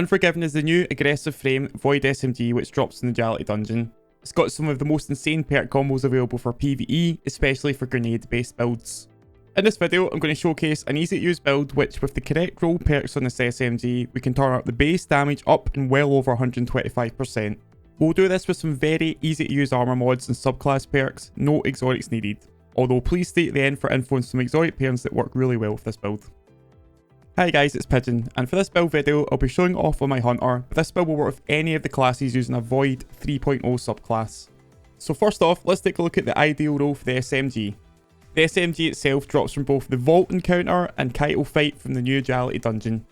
Unforgiven is the new aggressive frame Void SMG which drops in the Duality dungeon. It's got some of the most insane perk combos available for PvE, especially for grenade based builds. In this video, I'm going to showcase an easy to use build which, with the correct roll perks on this SMG, we can turn up the base damage up in well over 125%. We'll do this with some very easy to use armor mods and subclass perks, no exotics needed. Although please stay at the end for info on some exotic pairs that work really well with this build. Hi guys, it's Pigeon, and for this build video, I'll be showing off on my Hunter, but this build will work with any of the classes using a Void 3.0 subclass. So first off, let's take a look at the ideal role for the SMG. The SMG itself drops from both the Vault Encounter and Kaito Fight from the new Duality dungeon.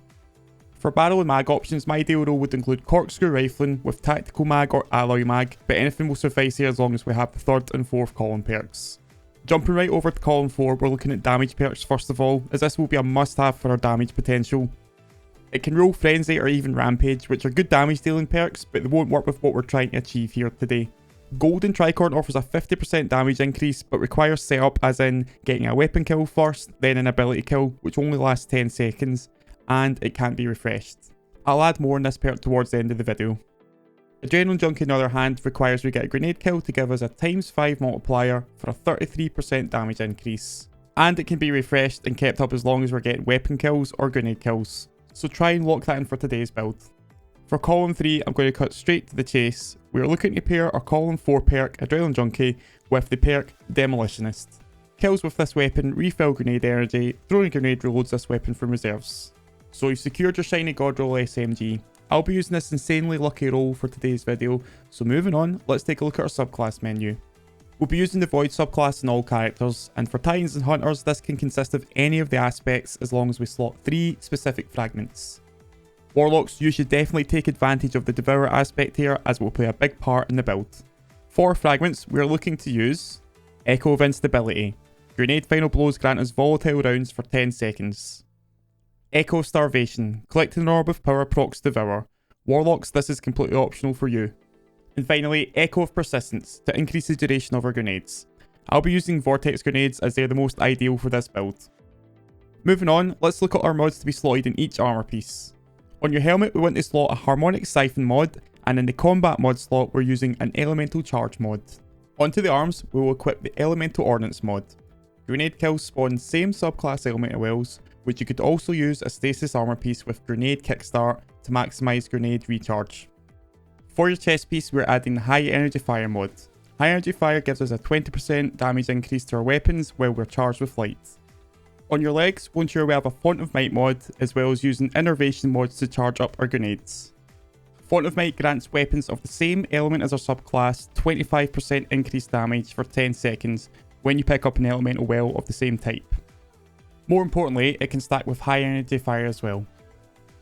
For barrel and mag options, my ideal role would include Corkscrew Rifling with Tactical Mag or Alloy Mag, but anything will suffice here as long as we have the third and fourth column perks. Jumping right over to column 4, we're looking at damage perks first of all, as this will be a must have for our damage potential. It can roll Frenzy or even Rampage, which are good damage dealing perks, but they won't work with what we're trying to achieve here today. Golden Tricorn offers a 50% damage increase, but requires setup as in getting a weapon kill first, then an ability kill, which only lasts 10 seconds, and it can't be refreshed. I'll add more on this perk towards the end of the video. Adrenaline Junkie on the other hand requires we get a grenade kill to give us a ×5 multiplier for a 33% damage increase. And it can be refreshed and kept up as long as we're getting weapon kills or grenade kills. So try and lock that in for today's build. For column 3, I'm going to cut straight to the chase. We are looking to pair our column 4 perk, Adrenaline Junkie, with the perk Demolitionist. Kills with this weapon refill grenade energy, throwing a grenade reloads this weapon from reserves. So you've secured your shiny God Roll SMG. I'll be using this insanely lucky roll for today's video, so moving on, let's take a look at our subclass menu. We'll be using the Void subclass in all characters, and for Titans and Hunters this can consist of any of the aspects as long as we slot 3 specific fragments. Warlocks, you should definitely take advantage of the Devourer aspect here as it will play a big part in the build. For fragments, we are looking to use Echo of Instability. Grenade Final Blows grant us volatile rounds for 10 seconds. Echo of Starvation. Collecting an Orb of Power procs Devour. Warlocks, this is completely optional for you. And finally, Echo of Persistence to increase the duration of our grenades. I'll be using Vortex grenades as they're the most ideal for this build. Moving on, let's look at our mods to be slotted in each armor piece. On your helmet, we want to slot a Harmonic Siphon mod, and in the combat mod slot, we're using an Elemental Charge mod. Onto the arms, we will equip the Elemental Ordnance mod. Grenade kills spawn same subclass elemental wells, which you could also use a stasis armor piece with Grenade Kickstart to maximise grenade recharge. For your chest piece, we're adding the High Energy Fire mod. High Energy Fire gives us a 20% damage increase to our weapons while we're charged with light. On your legs, we'll ensure we have a Font of Might mod, as well as using Innervation mods to charge up our grenades. Font of Might grants weapons of the same element as our subclass 25% increased damage for 10 seconds when you pick up an elemental well of the same type. More importantly, it can stack with High Energy Fire as well.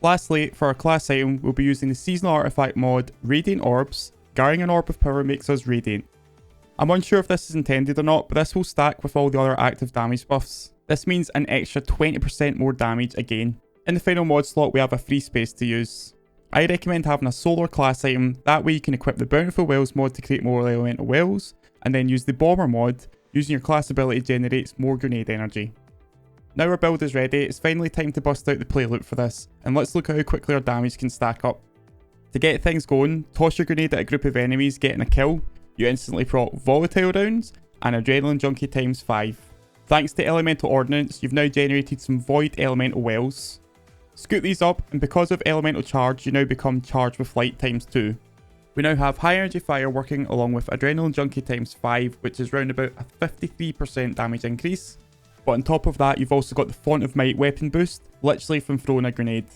Lastly, for our class item, we'll be using the Seasonal Artifact mod Radiant Orbs. Guarding an Orb of Power makes us Radiant. I'm unsure if this is intended or not, but this will stack with all the other active damage buffs. This means an extra 20% more damage again. In the final mod slot, we have a free space to use. I recommend having a solar class item, that way you can equip the Bountiful Wells mod to create more elemental wells, and then use the Bomber mod, using your class ability generates more grenade energy. Now our build is ready, it's finally time to bust out the play loop for this, and let's look at how quickly our damage can stack up. To get things going, toss your grenade at a group of enemies getting a kill, you instantly proc Volatile rounds, and Adrenaline Junkie ×5. Thanks to Elemental Ordnance, you've now generated some Void Elemental Wells. Scoot these up, and because of Elemental Charge, you now become Charged with Light ×2. We now have High Energy Fire working along with Adrenaline Junkie ×5, which is round about a 53% damage increase. But on top of that, you've also got the Font of Might weapon boost, literally from throwing a grenade.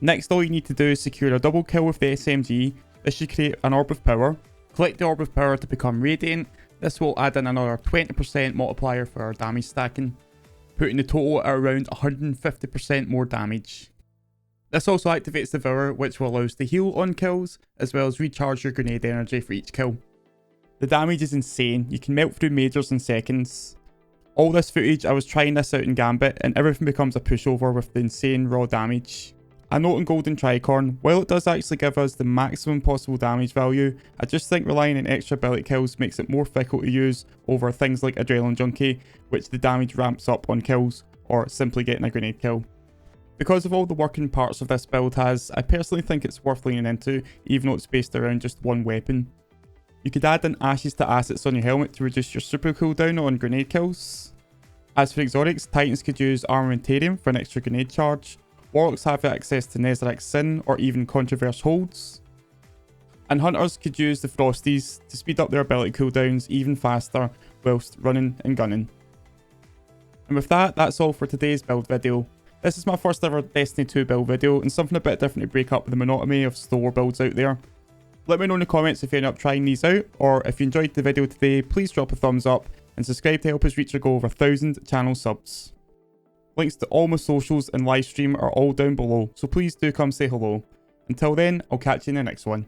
Next, all you need to do is secure a double kill with the SMG. This should create an Orb of Power. Collect the Orb of Power to become Radiant. This will add in another 20% multiplier for our damage stacking, putting the total at around 150% more damage. This also activates the Devour, which will allow us to heal on kills, as well as recharge your grenade energy for each kill. The damage is insane, you can melt through majors in seconds. All this footage, I was trying this out in Gambit, and everything becomes a pushover with the insane raw damage. A note on Golden Tricorn, while it does actually give us the maximum possible damage value, I just think relying on extra ability kills makes it more fickle to use over things like Adrenaline Junkie, which the damage ramps up on kills, or simply getting a grenade kill. Because of all the working parts of this build has, I personally think it's worth leaning into, even though it's based around just one weapon. You could add in Ashes to Assets on your helmet to reduce your super cooldown on grenade kills. As for exotics, Titans could use Armamentarium for an extra grenade charge, Warlocks have access to Nezarec Sin or even Controverse Holds, and Hunters could use the Frosties to speed up their ability cooldowns even faster whilst running and gunning. And with that, that's all for today's build video. This is my first ever Destiny 2 build video and something a bit different to break up the monotony of slower builds out there. Let me know in the comments if you end up trying these out, or if you enjoyed the video today, please drop a thumbs up and subscribe to help us reach our goal of 1,000 channel subs. Links to all my socials and live stream are all down below, so please do come say hello. Until then, I'll catch you in the next one.